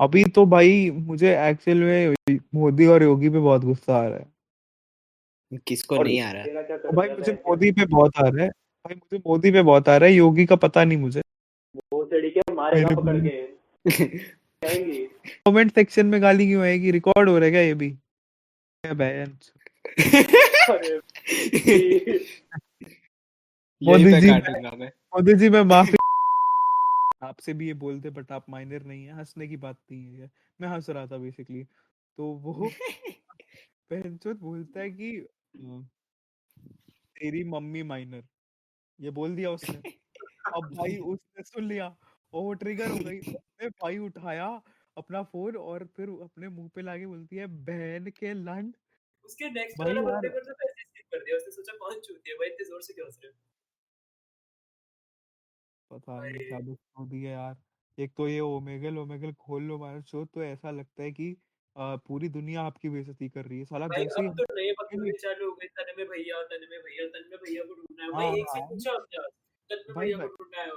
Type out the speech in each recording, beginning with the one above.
अभी तो भाई मुझे एक्चुअल में मोदी और योगी पे बहुत गुस्सा आ रहा है। किसको और नहीं आ रहा? तेरा क्या कर भाई दिया मुझे बहन के? मोदी पे बहुत आ रहा है। भाई मुझे मोदी पे बहुत आ रहा है, योगी का पता नहीं मुझे। वो चढ़ी के मारेगा मेरे पकड़ के आएंगी। कमेंट सेक्शन में गाली क्यों आएगी? रिकॉर्ड हो रहा है क्या ये भी? क्या बहन। अरे भाई। यही मोदी पे जी काटूंगा मैं। मोदी जी मैं माफी। आपसे भी ये बोलते बट आप माइनर नहीं है, हंसने की बात नहीं है ये। मैं हंस रहा था बेसिकली। तो वो बहनचोद बोलता है कि तेरी मम्मी माइनर, ये बोल दिया उसने। अब भाई उसने सुन लिया और वो ट्रिगर हो गई। उसने भाई उठाया अपना फोन और फिर अपने मुंह पे लाके बोलती है बहन के लंड। उसके नेक्स्ट भाई वाला बंदे यार को तो पैसे स्किप कर दिया। उसने सोचा कौन चूतिया है भाई, इतने जोर से क्यों हंस रहे हो पता नहीं भाई। क्या दुश्मन दी है यार। एक तो ये ओमेगल ओमेगल खोल लो मारो शो तो ऐसा लगता है कि पूरी दुनिया आपकी बेइज्जती कर रही है साला भाई जैसे ही अब तो नए नहीं, नहीं, बकचोदी चालू हो गई। तन में भैया, तन में भैया, तन में भैया को ढूंढना है हाँ भाई। एक से हाँ पूछा हमने आज, तन में भाई भैया भाई को ढूंढना है।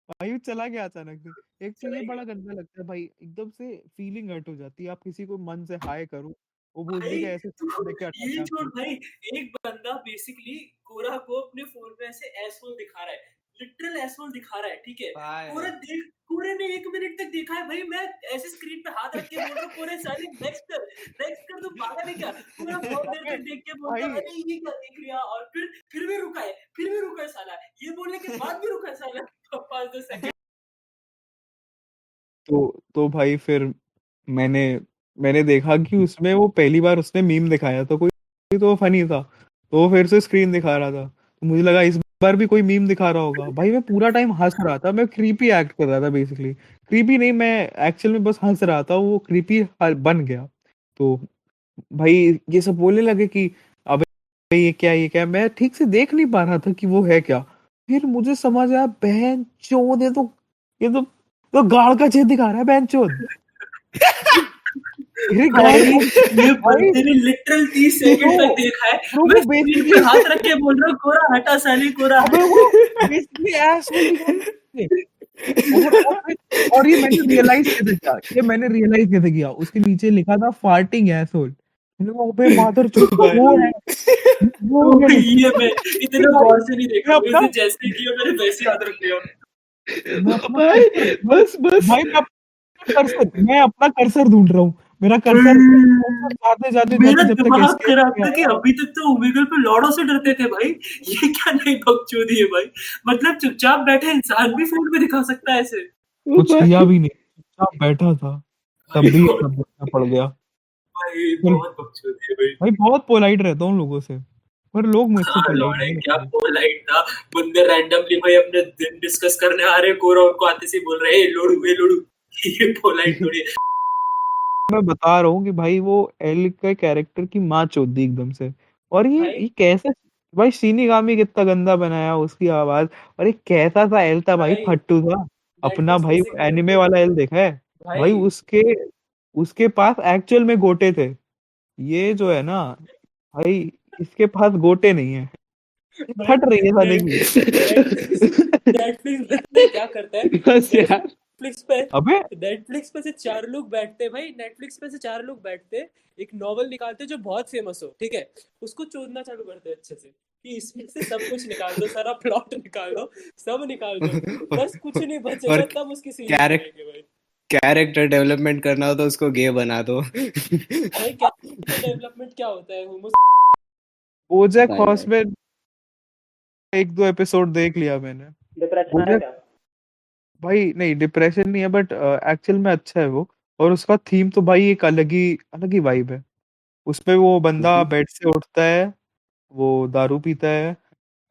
भाई वो चला गया अचानक से। एक तो चला ये ही बड़ा गया गंदा लगता है भाई, एकदम से फीलिंग हर्ट हो जाती है। आप किसी को मन से हाय करो, वो बोलती है भाई। कि ऐसे तो लेके हटा ये के छोड़ आपको। भाई, एक बंदा बेसिकली कोरा को अपने फोन में ऐसे एसोल दिखा रहा है, लिटरल एसोल दिखा रहा है, ठीक है। भाई कोरा देख, कोरे ने 1 मिनट तक देखा है भाई। मैं ऐसे स्क्रीन पे हाथ रख के बोल रहा हूँ कोरे साले नेक्स्ट कर, तू पागल है क्या? कोरा बहुत देर अबे तक देख के बोलता भाई अरे ये क्या देख लिया, और फिर भी रुका है, फिर भी रुका है साला। ये बोलने के बाद भी रुका है साला 5-10 सेकंड। तो भाई फिर मैंने मैंने देखा कि उसमें वो पहली बार उसने मीम दिखाया तो कोई तो फनी था। तो वो फिर से स्क्रीन दिखा रहा था तो मुझे लगा इस बार भी कोई मीम दिखा रहा होगा। भाई मैं पूरा टाइम हंस रहा था, मैं क्रीपी एक्ट कर रहा था बेसिकली। क्रीपी नहीं, मैं एक्चुअल में बस हंस रहा था, वो क्रीपी बन गया। तो भाई ये सब बोलने लगे कि अबे ये क्या, मैं ठीक से देख नहीं पा रहा था कि वो है क्या। फिर मुझे समझ आया बहन चोद ये तो गाड़ का छेद दिखा रहा है बहन चोद। मेरे गाड़ भाई का ये भाई बंदे ने लिटरल 30 ब्रो सेकंड तक देखा है। ब्रो मैं वो स्क्रीन पे बेसिकली हाथ रख के बोल रहा हूँ कोरा हटा साली, कोरा अबे हटा। वो बेसिकली एसोल दिखा रहा है। और ये मैंने रियलाइज कैसे किया, उसके नीचे लिखा था फार्टिंग एसोल। मैंने कहा अबे मादर चोद भाई वो तो है ये मैं फिर इतना भाई गौर से नहीं देखा मैं हूँ। अपना इसे जैसे किया मैंने वैसे याद रख लिया। मैं अपना भाई कर्सर भाई बस बस भाई मैं अपना कर्सर ढूंढ रहा हूँ। मेरा कर्सर जाते जाते मेरा जाते जब तक दिमाग एस्केप खराब नहीं था कि आया। अभी तक तो ओमेगल पे लॉर्डो से डरते थे भाई। ये क्या नई बकचोदी है भाई? मतलब चुपचाप बैठे इंसान भी फोन में दिखा सकता है ऐसे? कुछ किया भाई भी नहीं, चुपचाप बैठा था। भाई तब भी ये बहुत, सब देखना पड़ गया। भाई फिर बहुत बकचोदी है भाई। भाई बहुत पोलाइट रहता हूँ लोगों से, पर लोग मुझसे हाँ पोलाइट लौड़े नहीं क्या रहते। पोलाइट था। बंदे रैंडमली भाई अपने दिन डिस्कस करने आ रहे, कोरा उनको आते से बोल रहे हैं लोड़ू ए लोड़ू। ये पोलाइट थोड़ी है। मैं बता रहा हूँ कि भाई वो एल के कैरेक्टर की माँ चोदी एकदम से। और भाई ये कैसे भाई शिनिगामी कितना गंदा बनाया उसकी आवाज। और ये कैसा सा एल था भाई, भाई फट्टू था अपना नेटफ्लिक्स भाई। बेसिकली एनिमे वाला एल देखा है भाई? भाई उसके उसके पास एक्चुअल में गोटे थे। ये जो है ना भाई, इसके पास गोटे नहीं है। ये भाई फट रही है साले की। नेटफ्लिक्स नेटफ्लिक्स पता है क्या करता है? बस यार नेटफ्लिक्स पे अबे नेटफ्लिक्स पे से 4 लोग बैठते हैं भाई। नेटफ्लिक्स पे से 4 लोग बैठते हैं, एक नॉवल निकालते हैं जो बहुत फेमस हो, ठीक है। उसको चोदना चालू करते हैं अच्छे से कि इसमें से सब कुछ निकाल दो, सारा प्लॉट निकाल दो, सब निकाल दो, बस कुछ नहीं और बचेगा, तब उसकी सीरीज कैरेक्ट बनाएंगे भाई। कैरेक्टर डेवलपमेंट करना हो तो उसको गे बना दो। भाई कैरेक्टर डेवलपमेंट क्या होता है? होमो बोजैक भाई भाई हॉर्समैन एक दो एपिसोड देख लिया मैंने। डिप्रेशन है बोजैक क्या? भाई नहीं डिप्रेशन नहीं है बट एक्चुअल में अच्छा है वो। और उसका थीम तो भाई एक अलग ही वाइब है। उसमें वो बंदा बेड से उठता है, वो दारू पीता है,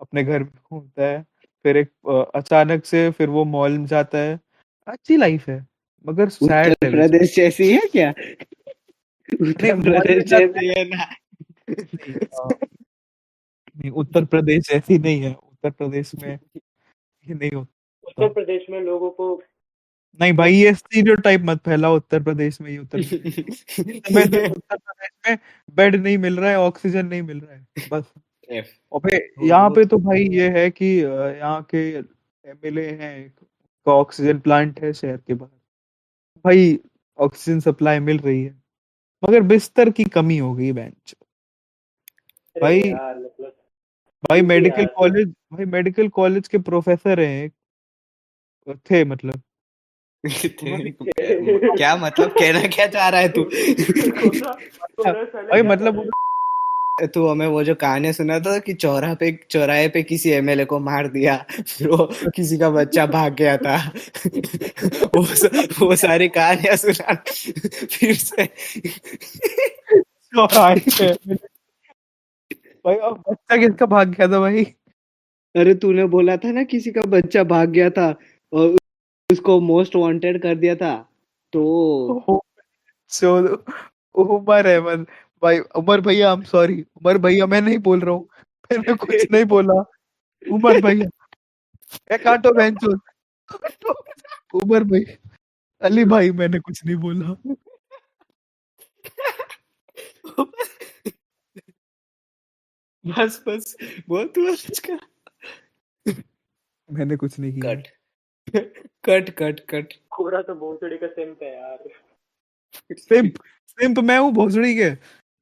अपने घर में घूमता है। फिर एक अचानक से फिर वो मॉल में जाता है। अच्छी लाइफ है मगर सैड उत्तर है बेसिकली। प्रदेश जैसी है क्या? नहीं उत्तर मॉल में प्रदेश जाता जैसी है ना? है नहीं, नहीं उत्तर प्रदेश ऐसी नहीं है। उत्तर प्रदेश में ये नहीं उत्तर होता। प्रदेश में लोगों को नहीं भाई ये स्टीरियोटाइप मत फैलाओ, उत्तर प्रदेश में ये उत्तर में सिर्फ उत्तर प्रदेश में बेड नहीं मिल रहा है, ऑक्सीजन नहीं मिल रहा है बस। एफ अबे यहाँ वो पे तो भाई ये है कि यहाँ के एमएलए हैं, का ऑक्सीजन प्लांट है शहर के बाहर भाई। ऑक्सीजन सप्लाई मिल रही है, मगर बिस्तर की कमी हो गई बेंच। अरे भाई यार मतलब क्यों यार भाई मेडिकल कॉलेज के प्रोफेसर हैं, थे मतलब। उन्होंने क्या मतलब कहना क्या चाह रहा है तू? तूने पहले भाई क्या मतलब कर तू हमें वो जो कहानी सुना था कि चौराहे पे किसी एमएलए को मार दिया, फिर वो किसी का बच्चा भाग गया था। वो सारी कहानियां सुना फिर से। चौराहे पे भाई, अब बच्चा किसका भाग गया था भाई? अरे तूने बोला था ना किसी का बच्चा भाग गया था और उसको मोस्ट वांटेड कर दिया था, तो सो उमर अहमद भाई, उमर भैया, आई एम सॉरी, उमर भैया मैं नहीं बोल रहा हूँ, मैंने कुछ नहीं बोला। उमर भैया, ए काटो बेंचो, उमर भाई, अली भाई, मैंने कुछ नहीं बोला। बस बस बहुत हुआ इसका। मैंने कुछ नहीं किया। Cut cut cut cut. कोरा तो भोसड़ी का सिम्प है यार। सिंप सिंप मैं हूँ भोसड़ी के?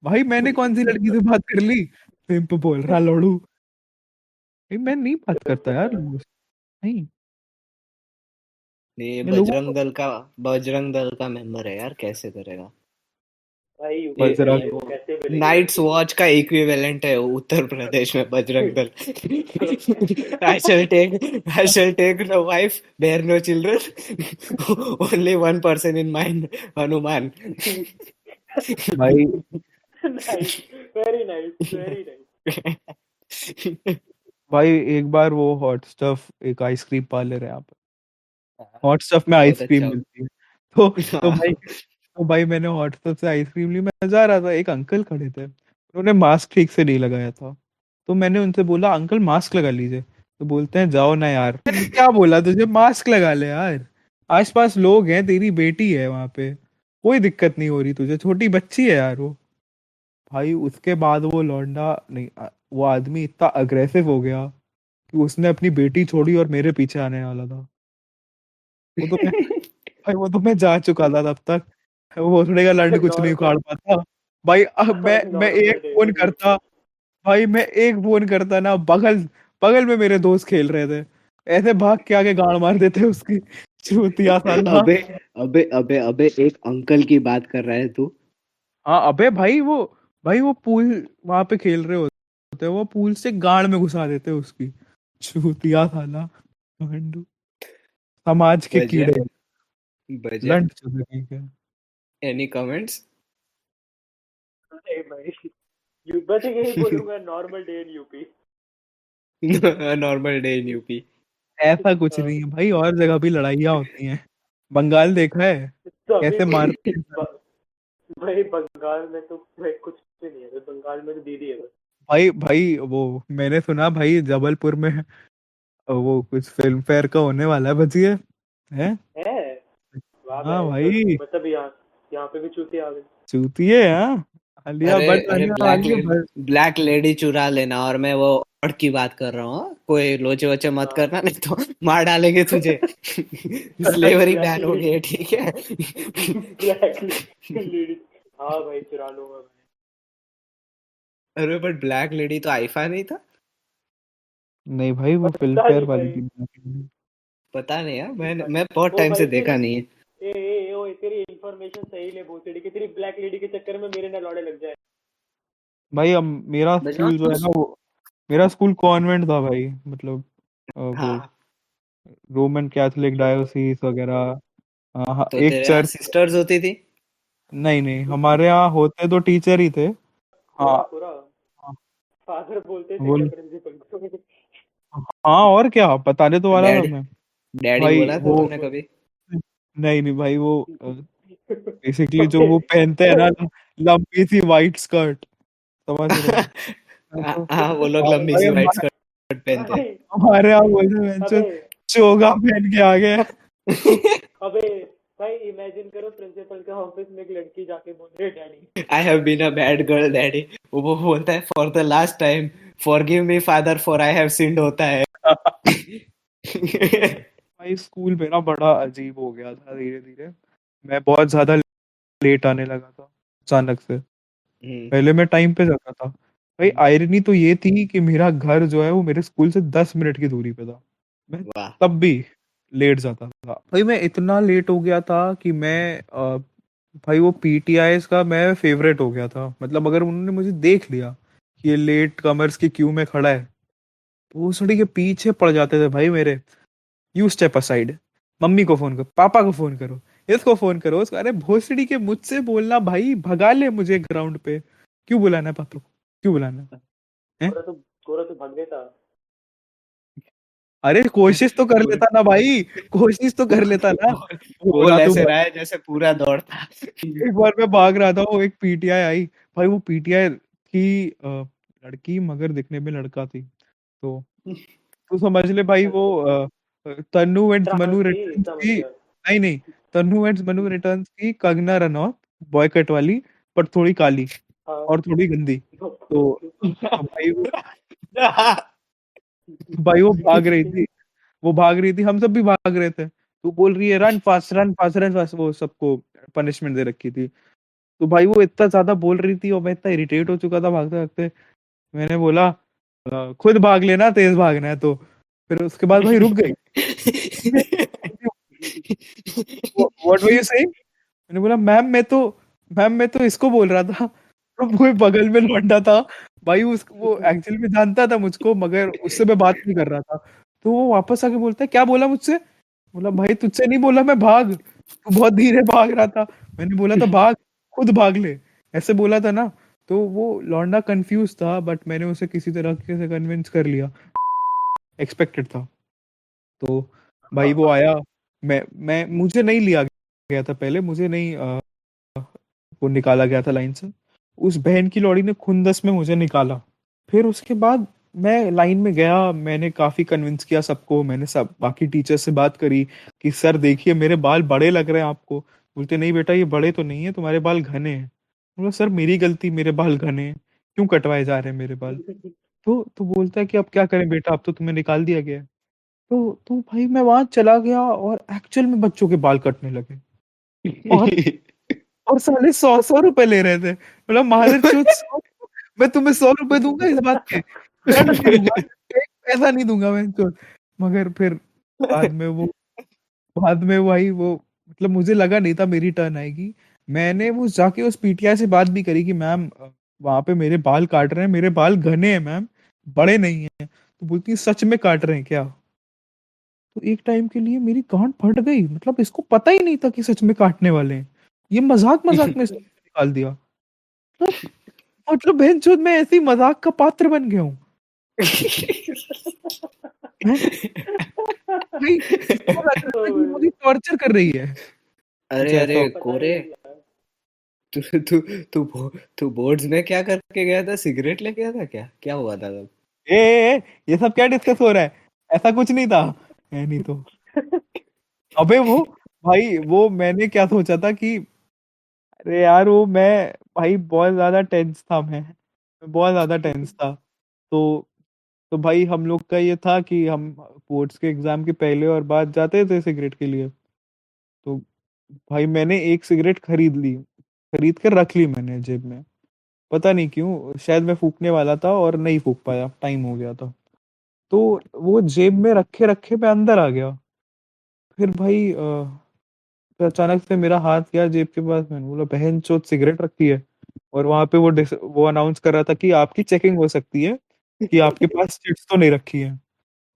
भाई मैंने कौन सी लड़की से बात कर ली? सिंप बोल रहा लड़ू? भाई मैं नहीं बात करता यार लोगों से, नहीं। नहीं, मैं लोगों को बजरंग दल का मेंबर है यार, कैसे करेगा? भाई ये यूपी बजरंग है वो कैसे मिलेगी नाइट्स लड़की? वॉच का इक्विवेलेंट है उत्तर प्रदेश में Bajrang Dal. I shall take no wife, bear no children, only one person in mind, Hanuman. भाई nice, very nice, very nice. भाई एक बार वो हॉट स्टफ, एक आइसक्रीम पार्लर है यहाँ पे, हॉट स्टफ में बहुत आइसक्रीम अच्छा। मिलती है। तो भाई, हाँ। मैंने हॉट स्टफ से आइसक्रीम ली, मैं जा रहा था, एक अंकल खड़े थे, उन्होंने मास्क ठीक से नहीं लगाया था। तो मैंने उनसे बोला, अंकल मास्क लगा लीजिए। तो बोलते हैं, जाओ ना यार। मैंने क्या बोला तुझे, मास्क लगा ले यार, आसपास लोग हैं, तेरी बेटी है वहां पे, कोई दिक्कत नहीं हो रही तुझे, छोटी बच्ची है यार वो। भाई उसके बाद वो लौंडा नहीं वो आदमी इतना अग्रेसिव हो गया कि उसने अपनी बेटी छोड़ी और मेरे पीछे आने वाला था। वो तो मैं भाई वो तो मैं जा चुका था तब तक, वो भोसड़ी का लंड कुछ नहीं उखाड़ नॉर्मल, पाता। भाई अब मैं एक नॉर्मल फोन डेली। करता, भाई मैं एक फोन करता ना, बगल बगल में मेरे दोस्त खेल रहे थे, ऐसे भाग के आके गाड़ मार देते उसकी, चूतिया साला। अबे अबे अबे अबे, एक अंकल की बात कर रहा है तू? हाँ अबे भाई वो पूल वहां पे खेल रहे होते, वो पूल से गाड़ में घुसा देते उसकी, चूतिया साला, गांडू, समाज के कीड़े, बजर बजर लंड चुके ठीक है। Any comments? नहीं भाई, यू बस यही बोलूंगा, normal day in UP. Normal day in UP. ऐसा कुछ नहीं है भाई, और जगह भी लड़ाइयाँ होती हैं, बंगाल देखा है तो अभी कैसे भी मारते हैं इंसान? भाई बंगाल में तो भाई कुछ भी नहीं है, बंगाल में तो दीदी है बस। भाई भाई वो मैंने सुना भाई जबलपुर में वो कुछ फिल्म फेयर का होने वाला है, बचिए है। है, वाह हाँ भाई, तो भाई, मतलब यहाँ यहाँ पे भी चूती आ गई। चूतिए, हाँ, आलिया अरे भट्ट, अरे, आलिया आलिया भट्ट। ब्लैक लेडी चुरा लेना, और मैं वो औरत की बात कर रहा हूँ, कोई लोचे वोचे मत हाँ करना, नहीं तो मार डालेंगे तुझे। स्लेवरी ब्लैक बैन हो गई है, ठीक है? ब्लैक लेडी, हाँ भाई चुरा लूंगा मैं। अरे बट ब्लैक लेडी तो आईफा नहीं था? नहीं भाई, वो फिल्म पता फेयर नहीं वाली भाई, थी। पता नहीं यार, मैं बहुत ओ टाइम से भाई देखा तेरी, नहीं है। ओ तेरी इन्फॉर्मेशन सही ले भोसड़ी की, तेरी ब्लैक लेडी के चक्कर में मेरे ना लौड़े लग जाए। भाई अब मेरा स्कूल जो है बजरंग। ना, वो मेरा स्कूल कॉन्वेंट था भाई, मतलब वो हाँ, रोमन कैथोलिक अच्छा भाई, डायोसीस वगैरह। हाँ हाँ, तो एक तेरे यहाँ चर्च। सिस्टर्स होती थी? नहीं नहीं, हमारे यहाँ होते तो टीचर ही थे। हाँ कोरा कोरा हाँ, फादर बोलते थे क्या बोल, प्रिंसिपल को? हाँ और क्या, बताने तो वाला था डैडी मैं। डैडी भाई बोला था वो तूने कभी? नहीं नहीं भाई, वो बेसिकली जो अबे वो पहनते हैं ना, लंबी सी वाइट स्कर्ट, समझ रहे हो? हाँ, तो हाँ, वो लोग हाँ, लंबी भाई सी वाइट स्कर्ट पहनते भाई, हमारे यहाँ बोलते हैं अबे चोगा पहन के आ गया। हैं। अबे भाई इमेजिन करो, प्रिंसिपल के ऑफिस में एक लड़की जाके बोल रही है daddy. I have been a bad girl daddy. वो बोलता है, for the last time, forgive me father, for I have sinned, होता है। भाई स्कूल मेरा बड़ा अजीब हो गया था धीरे धीरे, मैं बहुत ज्यादा लेट आने लगा था अचानक से। हम्म, पहले मैं टाइम पे जाता था भाई। आयरनी तो ये थी कि मेरा घर जो है वो मेरे स्कूल से 10 मिनट की दूरी पे था। मैं वाह। तब भी लेट जाता था भाई। मैं इतना लेट हो गया था कि मैं भाई वो पीटीआई का मैं फेवरेट हो गया था। मतलब अगर उन्होंने मुझे देख लिया कि ये लेट कमर्स की क्यू में खड़ा है तो वो सड़ी के पीछे पड़ जाते थे भाई मेरे। यू स्टेप असाइड, मम्मी को फोन करो, पापा को फोन करो, इसको फोन करो, उसको। अरे भोसड़ी के मुझसे बोलना भाई, भगा ले मुझे ग्राउंड पे। क्यों बुलाना है पापा को, क्यों बुलाना है? गोरा तो भाग गया था। अरे कोशिश तो कर बोल लेता ना भाई, कोशिश तो कर लेता ना। वो बोला बोल तू ऐसे भाग। रहा है जैसे पूरा दौड़ता। एक बार मैं भाग रहा था, वो एक पीटीआई आई भाई। वो पीटीआई की लड़की मगर दिखने में लड़का थी। तो तू समझ ले भाई वो तन्नू एंड ट्रांस मनु थी, रिटर्न्स समझ की। गया। नहीं नहीं, तन्नू एंड मनु रिटर्न्स की कंगना रनौत, बॉय कट वाली, पर थोड़ी काली हाँ। और थोड़ी गंदी। तो भाई वो भाग रही थी, वो भाग रही थी, हम सब भी भाग रहे थे। तो बोल रही है run fast, run fast, run fast. वो सबको पनिशमेंट दे रखी थी। तो भाई वो इतना ज्यादा बोल रही थी और मैं इतना इरिटेट हो चुका था भागते भागते। मैंने बोला खुद भाग लेना, तेज भागना है तो। फिर उसके बाद भाई रुक गई। What were you saying? मैंने बोला मैम मैं तो इसको बोल रहा था। तो वो बगल में लौंडा था भाई। वो एक्चुअली में जानता था मुझको, मगर उससे मैं बात नहीं कर रहा था। तो वो वापस आके बोलता है क्या बोला मुझसे? बोला भाई तुझसे नहीं बोला मैं, भाग। तू बहुत धीरे भाग रहा था। मैंने बोला था भाग, खुद भाग ले, ऐसे बोला था ना। तो वो लौंडा कंफ्यूज था, बट मैंने उसे किसी तरह से कन्विंस कर लिया। एक्सपेक्टेड था। तो भाई वो आया। मैं मुझे नहीं लिया गया था पहले, मुझे नहीं वो निकाला गया था लाइन से। उस बहन की लौड़ी ने खुंदस में मुझे निकाला। फिर उसके बाद मैं लाइन में गया, मैंने काफी कन्विंस किया सबको। मैंने सब बाकी टीचर से बात करी कि सर देखिए मेरे बाल बड़े लग रहे हैं आपको। बोलते नहीं बेटा ये बड़े तो नहीं है, तुम्हारे बाल घने हैं। बोला सर मेरी गलती, मेरे बाल घने हैं, क्यों कटवाए जा रहे हैं मेरे बाल? तो बोलता है कि अब क्या करें बेटा, अब तो तुम्हें निकाल दिया गया है। तो भाई मैं वहां चला गया और एक्चुअल में बच्चों के बाल कटने लगे। और और साले 100-100 रुपए ले रहे थे। बोला मादर चोद, मैं तुम्हें 100 रुपए दूंगा इस बात के? दंड नहीं दूंगा, एक पैसा नहीं दूंगा मैं तो। मगर फिर बाद में वो बाद में भाई वो, मतलब मुझे लगा नहीं था मेरी टर्न आएगी। मैंने वो जाके उस पीटीआई से बात भी करी कि मैम वहां पे मेरे बाल काट रहे हैं, मेरे बाल घने हैं मैम, बड़े नहीं है। तो बोलती है सच में काट रहे हैं क्या? तो एक टाइम के लिए मेरी गांड फट गई। मतलब इसको पता ही नहीं था कि सच में काटने वाले हैं। ये मजाक मजाक में इसने निकाल दिया। मतलब बहनचोद मैं ऐसे ही मजाक का पात्र बन गया हूँ। हैं? भाई इसको लग रहा था कि मुझे टॉर्चर कर रही है। कुछ अरे ऐसा अरे होता। कोरे, तू तू तू तू बोर्ड्स में क्या करके गया था? सिगरेट लेके गया था क्या? क्या हुआ था तब? ये सब क्या डिस्कस हो रहा है? ऐसा कुछ नहीं था। है नहीं तो। अबे वो भाई, वो मैंने क्या सोचा था कि अरे यार वो मैं, भाई बहुत ज्यादा टेंस था मैं बहुत ज्यादा टेंस था। तो तो भाई हम लोग का ये था कि हम बोर्ड्स के एग्जाम के पहले और बाद जाते थे सिगरेट के लिए। तो भाई मैंने एक सिगरेट खरीद ली, खरीद कर रख ली मैंने जेब में। पता नहीं क्यों, शायद मैं फूकने वाला था और नहीं फूक पाया, टाइम हो गया था। तो वो जेब में रखे रखे मैं अंदर आ गया। फिर भाई फिर अचानक से मेरा हाथ गया जेब के पास। मैंने बोला बहन चोद सिगरेट रखी है। और वहां पे वो अनाउंस कर रहा था कि आपकी चेकिंग हो सकती है कि आपके पास चिट्स तो नहीं रखी है।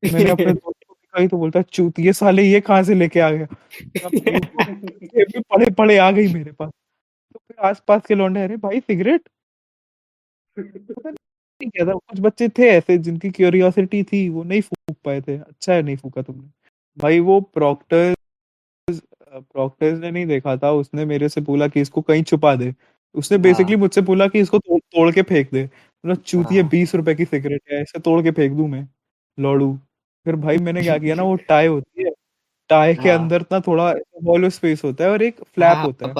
मैंने अपने दोस्त को दिखाई तो बोलता है चूत ये साले ये कहाँ से लेके आ गया? मैं भाई वो जेब में पड़े पड़े आ गई मेरे पास। तो फिर आसपास के लौंडे अरे भाई सिगरेट, पता नहीं क्या था। कुछ बच्चे थे ऐसे जिनकी क्यूरियोसिटी थी, वो नहीं फूक पाए थे। अच्छा है नहीं फूका तुमने। भाई वो प्रॉक्टर्स ने नहीं देखा था, उसने मेरे से बोला कि इसको कहीं छुपा दे। उसने बेसिकली हाँ मुझसे बोला कि इसको तोड़ के फेंक दे। बोला चूतिए हाँ 20 रुपए की सिगरेट है, इसे तोड़ के फेंक दूं मैं, लौड़ू। फिर भाई मैंने क्या किया ना, वो टाई होती है, टाई के हाँ अंदर ना थोड़ा हॉलो स्पेस होता है और एक फ्लैप हाँ, होता है।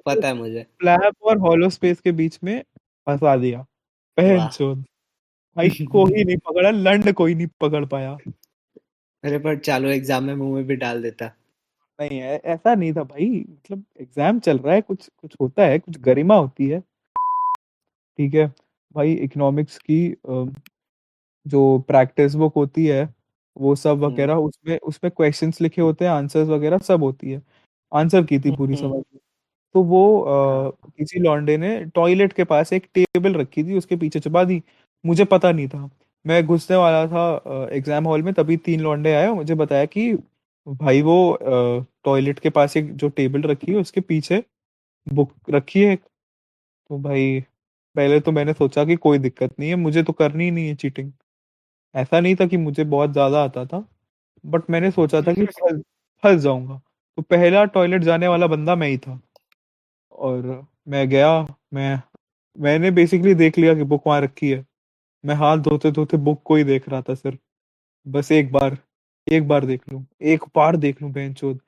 पता है मुझे। फ्लैप और हॉलो स्पेस के बीच में फंसा दिया। पहन वाह। चोद। भाई कोई नहीं पकड़ा, लंड कोई नहीं पकड़ पाया। अरे पर चालू एग्जाम में मुंह में भी डाल देता। नहीं है, ऐसा नहीं था भाई, मतलब एग्जाम चल रहा है, कुछ कुछ होता है, कुछ गरिमा होती है, ठीक है भाई। इकोनॉमिक्स की जो प्रैक्टिस बुक होती है वो सब वगैरह, उसमें उसमें क्वेश्चंस लिखे होते हैं, आंसर्स वगैरह सब होती है। आंसर की थी पूरी समझ में। तो वो हाँ किसी लौंडे ने टॉयलेट के पास एक टेबल रखी थी, उसके पीछे छुपा दी। मुझे पता नहीं था, मैं घुसने वाला था एग्जाम हॉल में, तभी तीन लौंडे आए और मुझे बताया कि भाई वो टॉयलेट के पास एक जो टेबल रखी है उसके पीछे बुक रखी है। तो भाई पहले तो मैंने सोचा कि कोई दिक्कत नहीं है, मुझे तो करनी ही नहीं है चीटिंग। ऐसा नहीं था कि मुझे बहुत ज्यादा आता था, बट मैंने सोचा था कि फंस फंस जाऊंगा। तो पहला टॉयलेट जाने वाला बंदा मैं ही था। और मैं गया, मैं मैंने बेसिकली देख लिया कि बुक वहां रखी है। मैं हाथ धोते धोते बुक को ही देख रहा था सिर्फ, बस एक बार देख लूं, एक बार देख लूं बेंचोद,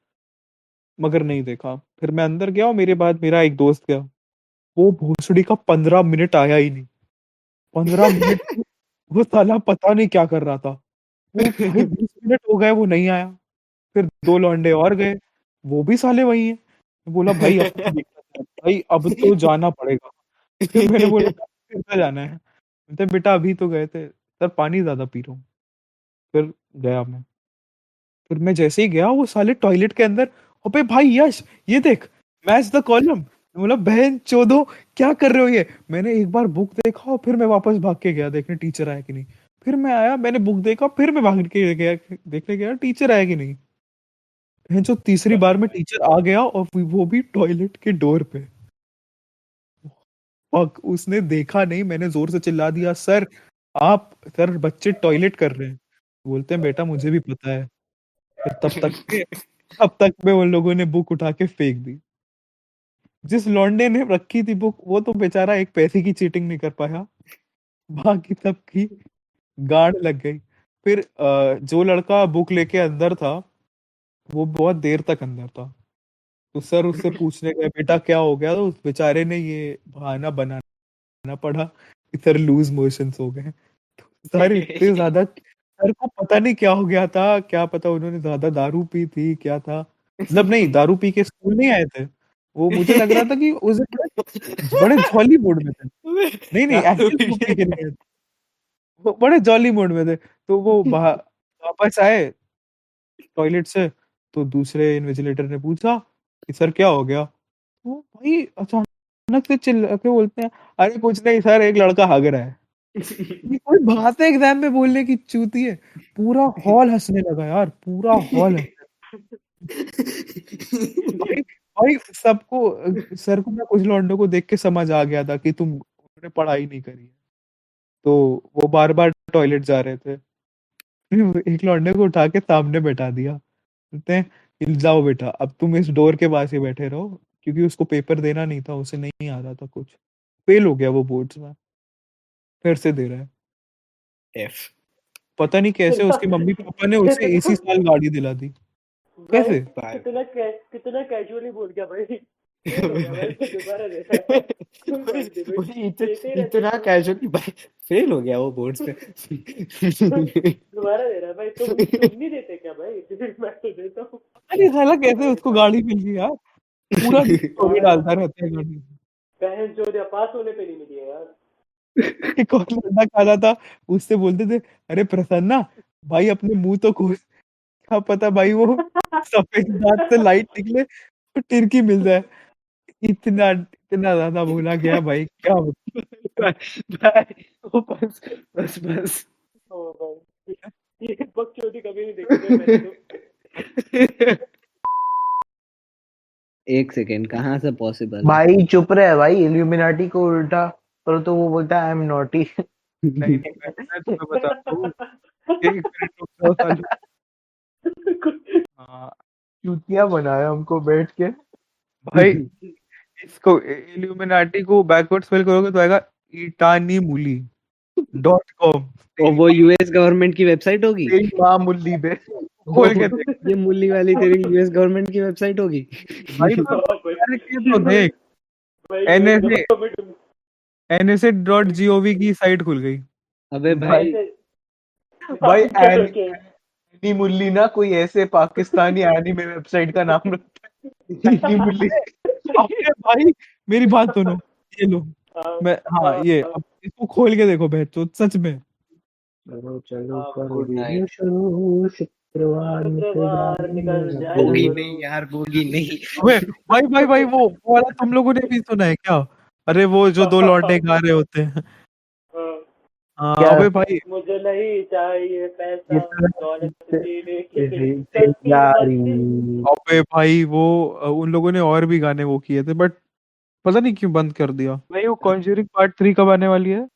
मगर नहीं देखा। फिर मैं अंदर गया और मेरे बाद मेरा एक दोस्त गया। वो भोसड़ी का 15 मिनट आया ही नहीं। 15 मिनट वो साला पता नहीं क्या कर रहा था। वो भाई 20 मिनट हो गए वो नहीं आया। फिर दो लौंडे और गए, वो भी साले वही हैं। मैं बोला भाई अब तो दिक्कत है भाई, अब तो जाना पड़ेगा। फिर मैंने बोला फिर क्या जाना है, बोलते बेटा अभी तो गए थे सर, पानी ज्यादा पी रहा हूँ। फिर गया मैं। फिर मैं जैसे ही गया वो साले टॉयलेट के अंदर, अबे भाई यश ये देख, मैच द कॉलम। बोला बहन चोदो, क्या कर रहे हो ये। मैंने एक बार बुक देखा और फिर मैं वापस भाग के गया देखने टीचर आया कि नहीं। फिर मैं आया, मैंने बुक देखा, फिर मैं भाग के गया देखने गया टीचर आया कि नहीं। जो तीसरी बार में टीचर आ गया और वो भी टॉयलेट के डोर पे। फक, उसने देखा नहीं, मैंने जोर से चिल्ला दिया सर, आप सर बच्चे टॉयलेट कर रहे हैं। बोलते हैं बेटा मुझे भी पता है। फिर तब तक में उन लोगों ने बुक उठा के फेंक दी। जिस लौंडे ने रखी थी बुक वो तो बेचारा एक पैसे की चीटिंग नहीं कर पाया, बाकी सबकी गांड लग गई। फिर जो लड़का बुक लेके अंदर था वो बहुत देर तक अंदर था। तो सर उससे पूछने गए बेटा क्या हो गया, तो उस बेचारे ने ये बहाना बनाना पड़ा कि सर लूज मोशंस हो गए। तो सर इतने ज्यादा, सर को पता नहीं क्या हो गया था, क्या पता उन्होंने ज्यादा दारू पी थी क्या था। मतलब नहीं, दारू पी के स्कूल नहीं आए थे वो, मुझे लग रहा था कि उस दिन बड़े बड़े जॉली मूड में थे। नहीं नहीं, दारू एक्चुअली वो पी पी के नहीं गए थे, वो बड़े जॉली मूड में थे। तो वो वापस आए टॉयलेट से, तो दूसरे इन्विजिलेटर ने पूछा कि सर क्या हो गया। तो भाई अचानक से चिल्ला के बोलते हैं अरे कुछ नहीं सर, एक लड़का हग रहा है। ये कोई बात है एग्जाम में बोलने की, चूती है। पूरा हॉल हंसने लगा यार, पूरा हॉल हंसने भाई। भाई सबको, सर को ना कुछ लौंडों को देख के समझ आ गया था कि तुमने पढ़ाई नहीं करी है। तो वो बार बार टॉयलेट जा रहे थे। एक लौंडे को उठा के सामने बैठा दिया, बोलते हैं "हिल जाओ बेटा, अब तुम इस डोर के पास ही बैठे रहो", क्योंकि उसको पेपर देना नहीं था, उसे नहीं आ रहा था कुछ, फेल हो गया वो बोर्ड्स में। फिर से दे रहा है, एफ पता नहीं कैसे उसके मम्मी पापा ने उसे इसी साल गाड़ी दिला दी। भाई कैसे? भाई कितना कैजुअली बोल गया भाई, फेल हो गया भाई, तो दोबारा दे रहा है। तुम कर दे भाई, भाई देते ही रहते इतना हो। कैजुअली भाई, फेल हो गया वो बोर्ड्स पे। दोबारा दे रहा है भाई, तुम नहीं देते क्या भाई? मैं तो देता हूँ। अरे साला कैसे उसको गाड़ी मिल गई यार, पूरा स्टोरी पागल, डालता रहता है गाड़ी में। बहन जो दिया पास होने पे नहीं मिली है यार। एक और लड़का खड़ा था, उससे बोलते थे अरे प्रसन्ना भाई अपने मुंह तो खोल। क्या पता भाई वो सफेद दांत से लाइट निकले तो टिरकी मिल जाए। इतना इतना ज्यादा भूला गया भाई, क्या भाई वो बस ओ भाई, ये बकचोदी कभी नहीं देखी भाई मैंने तो। एक सेकेंड, कहाँ से पॉसिबल है? भाई चुप रहे भाई, इल्यूमिनाटी को उल्टा करो तो वो बोलता है आई एम नॉटी। नहीं नहीं, मैं तुम्हें बताता हूँ, एक मिनट रुक जाओ सालू। हाँ चूतिया बनाया हमको बैठ के। भाई, इसको इल्यूमिनाटी को बैकवर्ड स्पेल करोगे तो आएगा itanimuli.com। और वो यूएस गवर्नमेंट की वेबसाइट होगी? तेरी माँ मुल्ली बे। खोल के देख ये मुल्ली वाली तेरी यूएस गवर्नमेंट की वेबसाइट होगी? भाई, मैं मैंने किया तो देख, भाई NSA NSA.gov की साइट खुल गई अबे भाई भाई, भाई। चलो, okay। हिटनी मुल्ली ना कोई ऐसे पाकिस्तानी एनिमे वेबसाइट का नाम रखता है, हिटनी मुल्ली। अबे भाई मेरी बात सुनो, ये लो, मैं हाँ ये अब इसको खोल के देखो बहन, तो सच में चलो चलो करो गुड वीडियो नाइट। शुरू, शुक्रवार निकल जाए। बोगी नहीं यार, बोगी नहीं। अबे भाई वो वाला तुम लोगों ने भी सुना है क्या? अरे वो जो दो लौंडे गा रहे होते हैं, हाँ क्या? अबे भाई मुझे नहीं चाहिए पैसा, ये तो दौलत जीने की यारी अबे भाई वो उन लोगों ने और भी गाने वो किए थे, बट पता नहीं क्यों बंद कर दिया। भाई वो कॉन्जरिंग पार्ट 3 कब आने वाली है?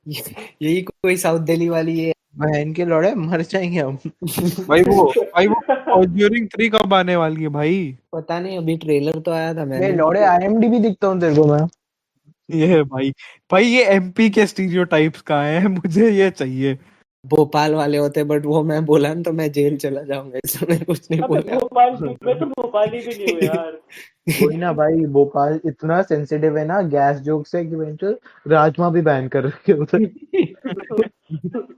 यही कोई साउथ दिल्ली वाली है। बहन के लौड़े मर जाएंगे हम। भाई वो कॉन्जरिंग 3 कब आने वाली है भाई? पता नहीं, अभी ट्रेलर तो आया था, मैं मैंने लौड़े IMDb दिखता हूँ तेरे को मैं। ये है भाई ये MP के स्टीरियोटाइप्स का है, मुझे ये चाहिए। भोपाल वाले होते, बट वो मैं बोला ना तो मैं जेल चला जाऊंगा, इसलिए मैं कुछ नहीं अबे बोला। भोपाल की, मैं तो भोपाली भी नहीं हूँ यार। कोई ना भाई, भोपाल इतना सेंसिटिव है ना गैस जोक से कि बेंचो राजमा भी बैन कर रखे उधर।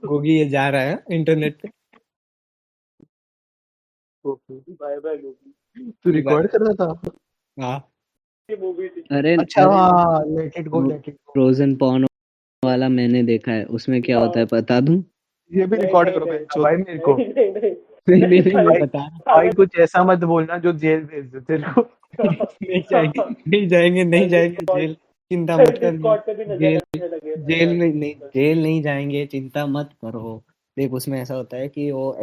गोगी ये जा रहा है इंटरनेट पे। Bye bye movie. तू रिकॉर्ड कर रहा था? हाँ, ये मूवी थी। अरे अच्छा हाँ, let it go let it go. Frozen porn वाला मैंने देखा है, उसमें क्या होता है पता दूं? ये भी रिकॉर्ड करो बहनचोद। भाई मेरे को नहीं नहीं नहीं मैं भाई, बता भाई कुछ ऐसा मत बोलना जो जेल भेज दे तेरे को। नहीं जाएंगे, नहीं जाएंगे, नहीं जाएंगे जेल, चिंता मत कर। डिस्कॉर्ड पे भी नजर रखने लगे। जेल नहीं, जेल नहीं जाएंगे, चिंता मत करो। देख उसमें ऐसा होता है कि वो